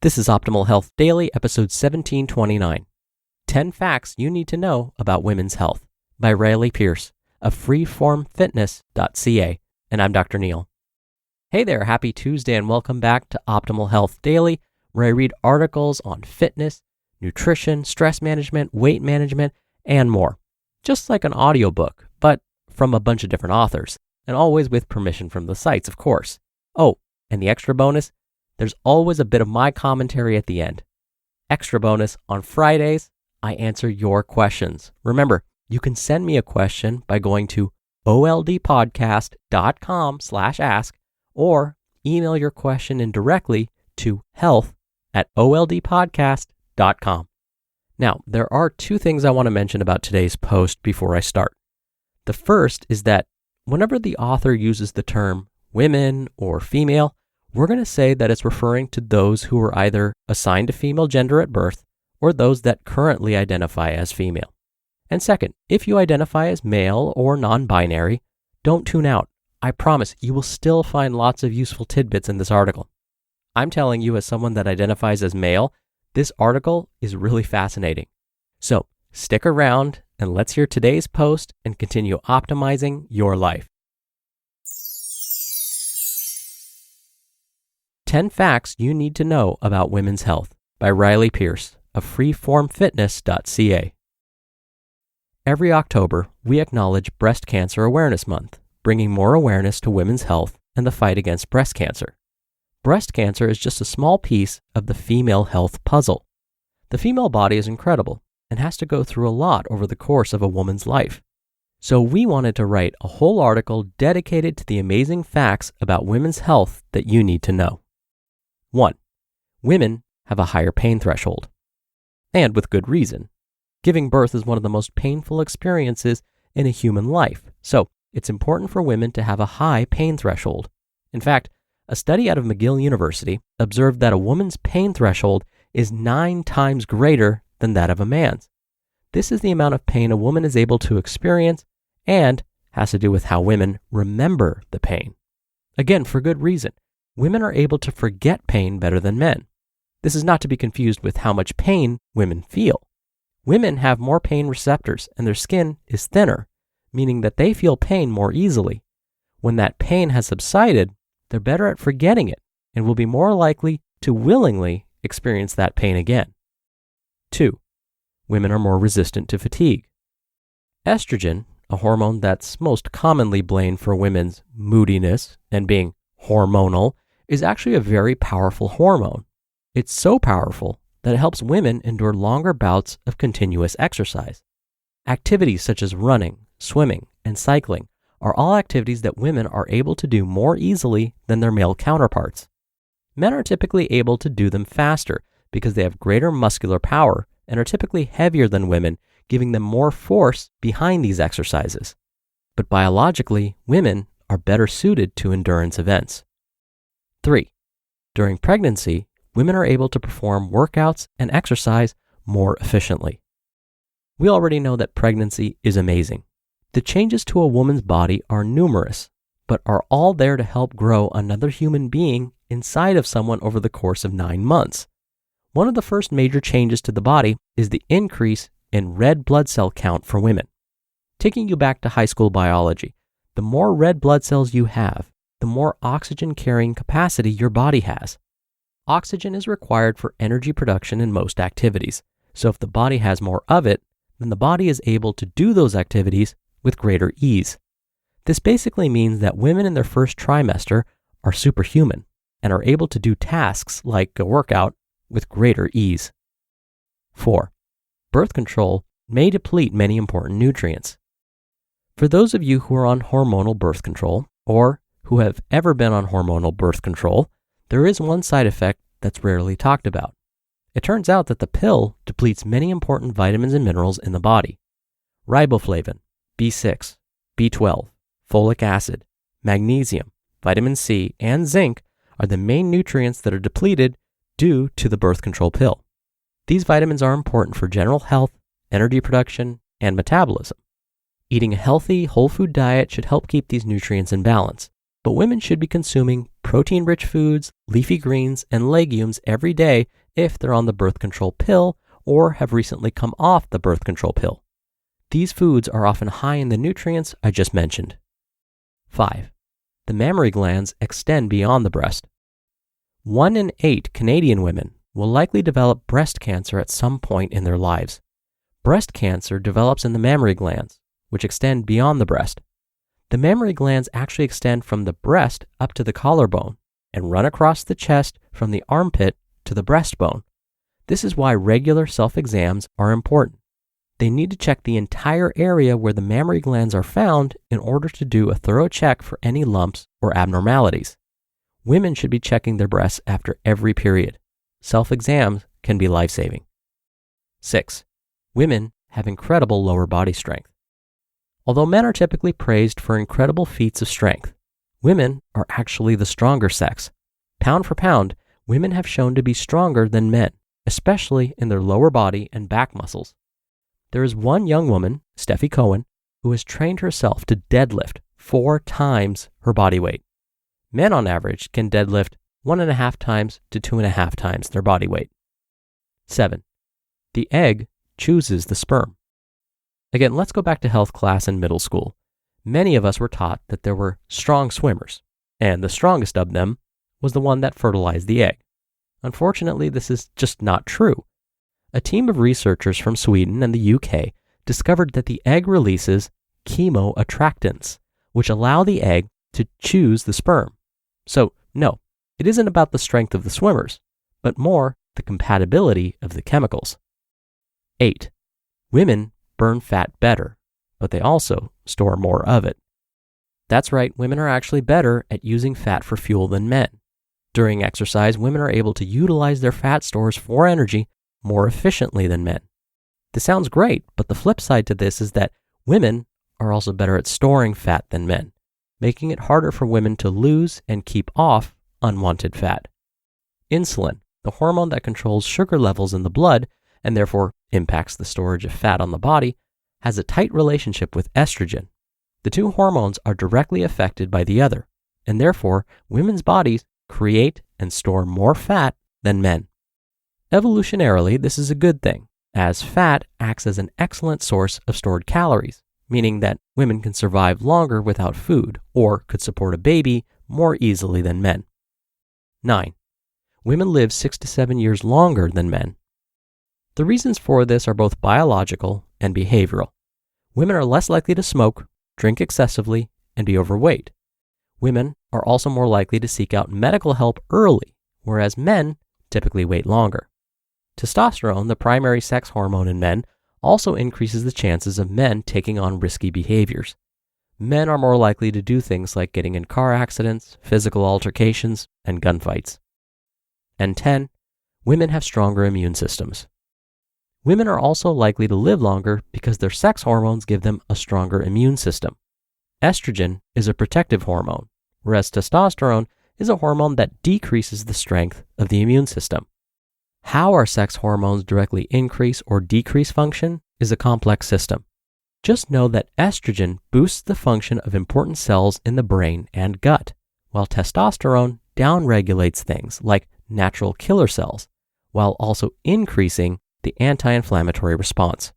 This is Optimal Health Daily, episode 1729. 10 Facts You Need to Know About Women's Health by Pearce of freeformfitness.ca. And I'm Dr. Neal. Hey there, happy Tuesday and welcome back to Optimal Health Daily, where I read articles on fitness, nutrition, stress management, weight management, and more. Just like an audiobook, but from a bunch of different authors, and always with permission from the sites, of course. Oh, and the extra bonus, there's always a bit of my commentary at the end. Extra bonus, on Fridays, I answer your questions. Remember, you can send me a question by going to oldpodcast.com/ask or email your question in directly to health@oldpodcast.com. Now, there are two things I want to mention about today's post before I start. The first is that whenever the author uses the term women or female, we're going to say that it's referring to those who were either assigned a female gender at birth or those that currently identify as female. And second, if you identify as male or non-binary, don't tune out. I promise you will still find lots of useful tidbits in this article. I'm telling you, as someone that identifies as male, this article is really fascinating. So stick around and let's hear today's post and continue optimizing your life. 10 Facts You Need to Know About Women's Health by Pearce of freeformfitness.ca. Every October, we acknowledge Breast Cancer Awareness Month, bringing more awareness to women's health and the fight against breast cancer. Breast cancer is just a small piece of the female health puzzle. The female body is incredible and has to go through a lot over the course of a woman's life. So we wanted to write a whole article dedicated to the amazing facts about women's health that you need to know. 1. Women have a higher pain threshold. And with good reason. Giving birth is one of the most painful experiences in a human life, so it's important for women to have a high pain threshold. In fact, a study out of McGill University observed that a woman's pain threshold is 9 times greater than that of a man's. This is the amount of pain a woman is able to experience and has to do with how women remember the pain. Again, for good reason. Women are able to forget pain better than men. This is not to be confused with how much pain women feel. Women have more pain receptors and their skin is thinner, meaning that they feel pain more easily. When that pain has subsided, they're better at forgetting it and will be more likely to willingly experience that pain again. 2. Women are more resistant to fatigue. Estrogen, a hormone that's most commonly blamed for women's moodiness and being hormonal, is actually a very powerful hormone. It's so powerful that it helps women endure longer bouts of continuous exercise. Activities such as running, swimming, and cycling are all activities that women are able to do more easily than their male counterparts. Men are typically able to do them faster because they have greater muscular power and are typically heavier than women, giving them more force behind these exercises. But biologically, women are better suited to endurance events. 3. During pregnancy, women are able to perform workouts and exercise more efficiently. We already know that pregnancy is amazing. The changes to a woman's body are numerous, but are all there to help grow another human being inside of someone over the course of 9 months. One of the first major changes to the body is the increase in red blood cell count for women. Taking you back to high school biology, the more red blood cells you have, the more oxygen-carrying capacity your body has. Oxygen is required for energy production in most activities, so if the body has more of it, then the body is able to do those activities with greater ease. This basically means that women in their first trimester are superhuman and are able to do tasks like a workout with greater ease. 4. Birth control may deplete many important nutrients. For those of you who are on hormonal birth control or who have ever been on hormonal birth control, there is one side effect that's rarely talked about. It turns out that the pill depletes many important vitamins and minerals in the body. Riboflavin, B6, B12, folic acid, magnesium, vitamin C, and zinc are the main nutrients that are depleted due to the birth control pill. These vitamins are important for general health, energy production, and metabolism. Eating a healthy, whole food diet should help keep these nutrients in balance, but women should be consuming protein-rich foods, leafy greens, and legumes every day if they're on the birth control pill or have recently come off the birth control pill. These foods are often high in the nutrients I just mentioned. 5. The mammary glands extend beyond the breast. 1 in 8 Canadian women will likely develop breast cancer at some point in their lives. Breast cancer develops in the mammary glands, which extend beyond the breast. The mammary glands actually extend from the breast up to the collarbone and run across the chest from the armpit to the breastbone. This is why regular self-exams are important. They need to check the entire area where the mammary glands are found in order to do a thorough check for any lumps or abnormalities. Women should be checking their breasts after every period. Self-exams can be life-saving. 6. Women have incredible lower body strength. Although men are typically praised for incredible feats of strength, women are actually the stronger sex. Pound for pound, women have shown to be stronger than men, especially in their lower body and back muscles. There is one young woman, Steffi Cohen, who has trained herself to deadlift 4 times her body weight. Men on average can deadlift 1.5 times to 2.5 times their body weight. 7. The egg chooses the sperm. Again, let's go back to health class in middle school. Many of us were taught that there were strong swimmers, and the strongest of them was the one that fertilized the egg. Unfortunately, this is just not true. A team of researchers from Sweden and the UK discovered that the egg releases chemoattractants, which allow the egg to choose the sperm. So, no, it isn't about the strength of the swimmers, but more the compatibility of the chemicals. 8. Women burn fat better, but they also store more of it. That's right, women are actually better at using fat for fuel than men. During exercise, women are able to utilize their fat stores for energy more efficiently than men. This sounds great, but the flip side to this is that women are also better at storing fat than men, making it harder for women to lose and keep off unwanted fat. Insulin, the hormone that controls sugar levels in the blood and therefore impacts the storage of fat on the body, has a tight relationship with estrogen. The two hormones are directly affected by the other, and therefore women's bodies create and store more fat than men. Evolutionarily, this is a good thing, as fat acts as an excellent source of stored calories, meaning that women can survive longer without food or could support a baby more easily than men. 9. Women live 6 to 7 years longer than men. The reasons for this are both biological and behavioral. Women are less likely to smoke, drink excessively, and be overweight. Women are also more likely to seek out medical help early, whereas men typically wait longer. Testosterone, the primary sex hormone in men, also increases the chances of men taking on risky behaviors. Men are more likely to do things like getting in car accidents, physical altercations, and gunfights. And 10, women have stronger immune systems. Women are also likely to live longer because their sex hormones give them a stronger immune system. Estrogen is a protective hormone, whereas testosterone is a hormone that decreases the strength of the immune system. How our sex hormones directly increase or decrease function is a complex system. Just know that estrogen boosts the function of important cells in the brain and gut, while testosterone downregulates things like natural killer cells, while also increasing the anti-inflammatory response.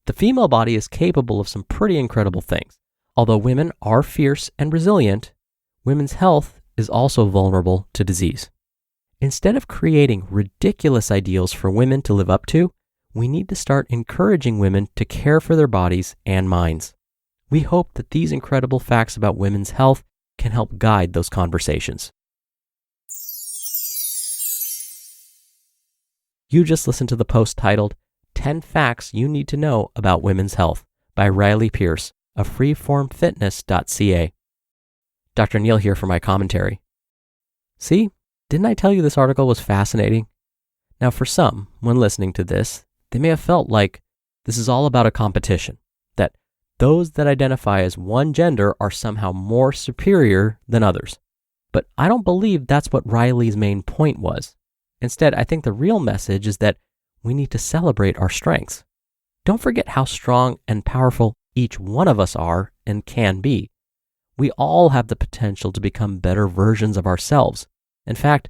The female body is capable of some pretty incredible things. Although women are fierce and resilient, women's health is also vulnerable to disease. Instead of creating ridiculous ideals for women to live up to, we need to start encouraging women to care for their bodies and minds. We hope that these incredible facts about women's health can help guide those conversations. You just listened to the post titled 10 Facts You Need to Know About Women's Health by Riley Pearce of freeformfitness.ca. Dr. Neal here for my commentary. See, didn't I tell you this article was fascinating? Now for some, when listening to this, they may have felt like this is all about a competition, that those that identify as one gender are somehow more superior than others. But I don't believe that's what Riley's main point was. Instead, I think the real message is that we need to celebrate our strengths. Don't forget how strong and powerful each one of us are and can be. We all have the potential to become better versions of ourselves. In fact,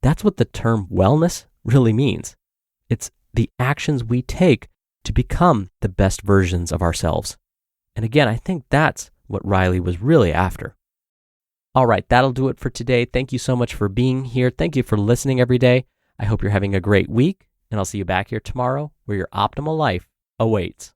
that's what the term wellness really means. It's the actions we take to become the best versions of ourselves. And again, I think that's what Riley was really after. All right, that'll do it for today. Thank you so much for being here. Thank you for listening every day. I hope you're having a great week, and I'll see you back here tomorrow where your optimal life awaits.